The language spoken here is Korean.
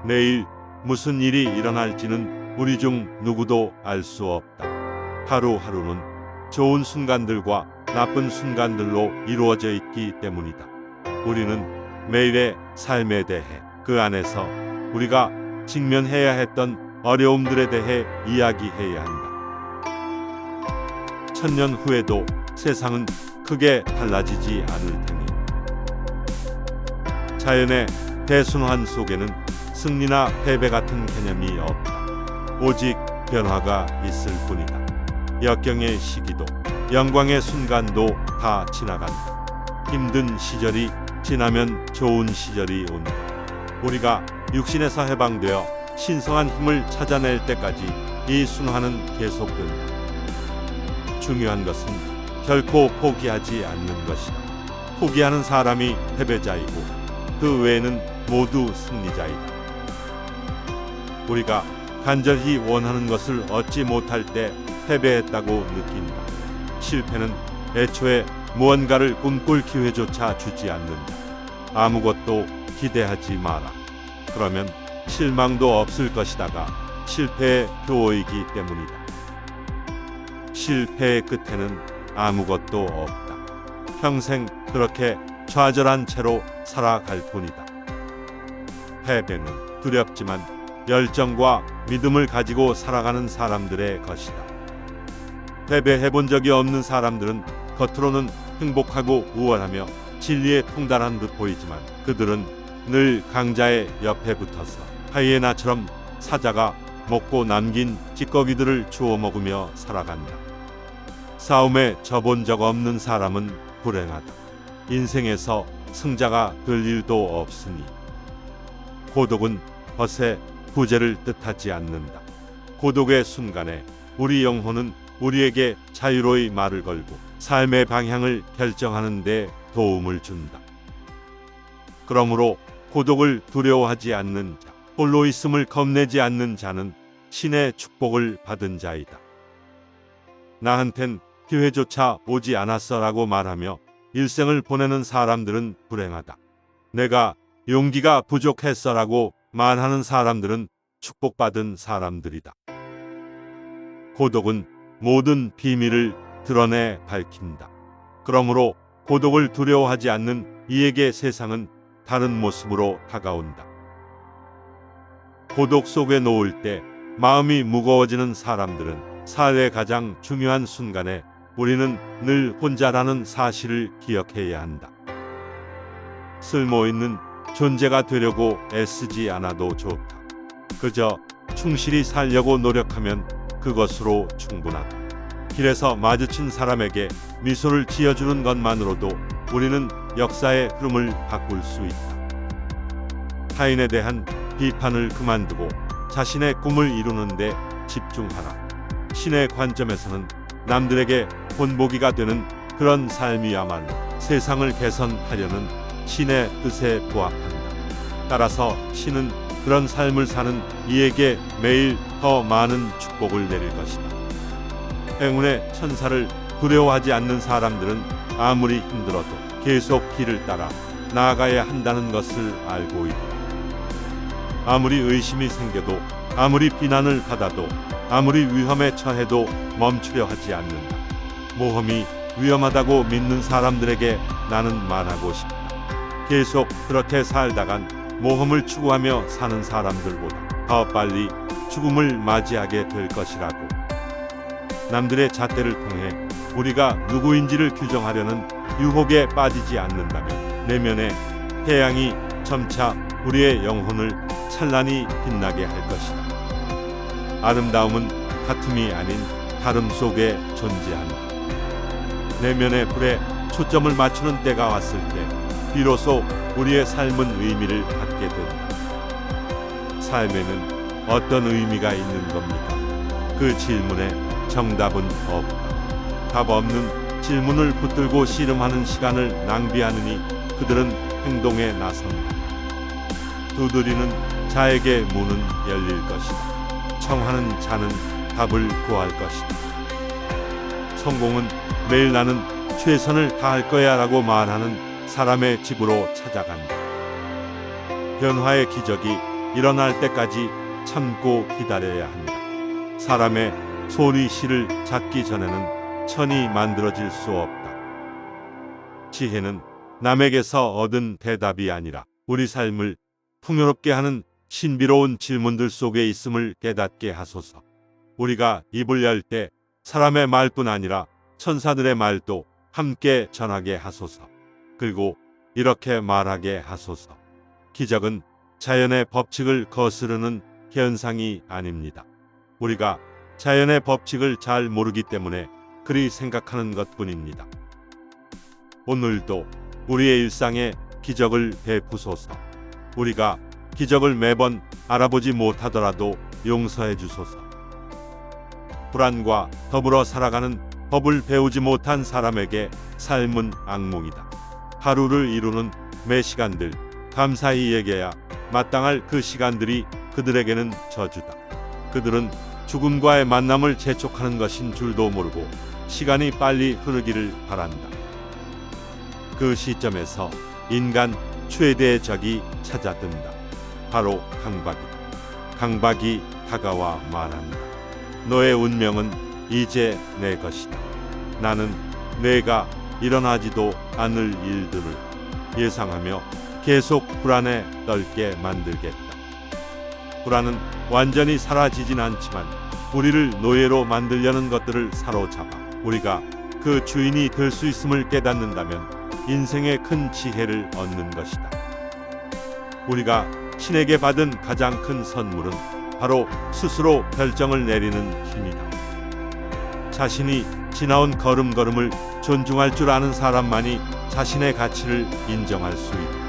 내일 무슨 일이 일어날지는 우리 중 누구도 알 수 없다. 하루하루는 좋은 순간들과 나쁜 순간들로 이루어져 있기 때문이다. 우리는 매일의 삶에 대해, 그 안에서 우리가 직면해야 했던 어려움들에 대해 이야기해야 한다. 1000년 후에도 세상은 크게 달라지지 않을 테니 자연의 대순환 속에는 승리나 패배 같은 개념이 없다. 오직 변화가 있을 뿐이다. 역경의 시기도 영광의 순간도 다 지나간다. 힘든 시절이 지나면 좋은 시절이 온다. 우리가 육신에서 해방되어 신성한 힘을 찾아낼 때까지 이 순환은 계속된다. 중요한 것은 결코 포기하지 않는 것이다. 포기하는 사람이 패배자이고 그 외에는 모두 승리자이다. 우리가 간절히 원하는 것을 얻지 못할 때 패배했다고 느낀다. 실패는 애초에 무언가를 꿈꿀 기회조차 주지 않는다. 아무것도 기대하지 마라. 그러면 실망도 없을 것이다가 실패의 교오이기 때문이다. 실패의 끝에는 아무것도 없다. 평생 그렇게 좌절한 채로 살아갈 뿐이다. 패배는 두렵지만 열정과 믿음을 가지고 살아가는 사람들의 것이다. 패배해본 적이 없는 사람들은 겉으로는 행복하고 우월하며 진리에 통달한 듯 보이지만 그들은 늘 강자의 옆에 붙어서 하이에나처럼 사자가 먹고 남긴 찌꺼기들을 주워 먹으며 살아간다. 싸움에 져본 적 없는 사람은 불행하다. 인생에서 승자가 될 일도 없으니 고독은 벗의 구제를 뜻하지 않는다. 고독의 순간에 우리 영혼은 우리에게 자유로이 말을 걸고 삶의 방향을 결정하는 데 도움을 준다. 그러므로 고독을 두려워하지 않는 자, 홀로 있음을 겁내지 않는 자는 신의 축복을 받은 자이다. 나한텐 기회조차 오지 않았어라고 말하며 일생을 보내는 사람들은 불행하다. 내가 용기가 부족했어라고 말하는 사람들은 축복받은 사람들이다. 고독은 모든 비밀을 드러내 밝힌다. 그러므로 고독을 두려워하지 않는 이에게 세상은 다른 모습으로 다가온다. 고독 속에 놓을 때 마음이 무거워지는 사람들은 사회의 가장 중요한 순간에 우리는 늘 혼자라는 사실을 기억해야 한다. 쓸모있는 존재가 되려고 애쓰지 않아도 좋다. 그저 충실히 살려고 노력하면 그것으로 충분하다. 길에서 마주친 사람에게 미소를 지어주는 것만으로도 우리는 역사의 흐름을 바꿀 수 있다. 타인에 대한 비판을 그만두고 자신의 꿈을 이루는 데 집중하라. 신의 관점에서는 남들에게 본보기가 되는 그런 삶이야말로 세상을 개선하려는 신의 뜻에 부합한다. 따라서 신은 그런 삶을 사는 이에게 매일 더 많은 축복을 내릴 것이다. 행운의 천사를 두려워하지 않는 사람들은 아무리 힘들어도 계속 길을 따라 나아가야 한다는 것을 알고 있다. 아무리 의심이 생겨도, 아무리 비난을 받아도, 아무리 위험에 처해도 멈추려 하지 않는다. 모험이 위험하다고 믿는 사람들에게 나는 말하고 싶다. 계속 그렇게 살다간 모험을 추구하며 사는 사람들보다 더 빨리 죽음을 맞이하게 될 것이라고. 남들의 잣대를 통해 우리가 누구인지를 규정하려는 유혹에 빠지지 않는다면 내면의 태양이 점차 우리의 영혼을 찬란히 빛나게 할 것이다. 아름다움은 다툼이 아닌 다름 속에 존재한다. 내면의 불에 초점을 맞추는 때가 왔을 때 비로소 우리의 삶은 의미를 갖게 된다. 삶에는 어떤 의미가 있는 겁니까? 그 질문에 정답은 없다. 답 없는 질문을 붙들고 씨름하는 시간을 낭비하느니 그들은 행동에 나선다. 두드리는 자에게 문은 열릴 것이다. 청하는 자는 답을 구할 것이다. 성공은 매일 나는 최선을 다할 거야 라고 말하는 사람의 집으로 찾아간다. 변화의 기적이 일어날 때까지 참고 기다려야 한다. 사람의 손이 실을 잡기 전에는 천이 만들어질 수 없다. 지혜는 남에게서 얻은 대답이 아니라 우리 삶을 풍요롭게 하는 신비로운 질문들 속에 있음을 깨닫게 하소서. 우리가 입을 열 때 사람의 말뿐 아니라 천사들의 말도 함께 전하게 하소서. 그리고 이렇게 말하게 하소서. 기적은 자연의 법칙을 거스르는 현상이 아닙니다. 우리가 자연의 법칙을 잘 모르기 때문에 그리 생각하는 것뿐입니다. 오늘도 우리의 일상에 기적을 베푸소서. 우리가 기적을 매번 알아보지 못하더라도 용서해 주소서. 불안과 더불어 살아가는 법을 배우지 못한 사람에게 삶은 악몽이다. 하루를 이루는 매 시간들 감사히 여겨야 마땅할 그 시간들이 그들에게는 저주다. 그들은 죽음과의 만남을 재촉하는 것인 줄도 모르고 시간이 빨리 흐르기를 바란다. 그 시점에서 인간 최대의 적이 찾아든다. 바로 강박이다. 강박이 다가와 말한다. 너의 운명은 이제 내 것이다. 나는 내가 일어나지도 않을 일들을 예상하며 계속 불안에 떨게 만들겠다. 불안은 완전히 사라지진 않지만 우리를 노예로 만들려는 것들을 사로잡아 우리가 그 주인이 될 수 있음을 깨닫는다면 인생의 큰 지혜를 얻는 것이다. 우리가 신에게 받은 가장 큰 선물은 바로 스스로 결정을 내리는 힘이다. 자신이 지나온 걸음걸음을 존중할 줄 아는 사람만이 자신의 가치를 인정할 수 있다.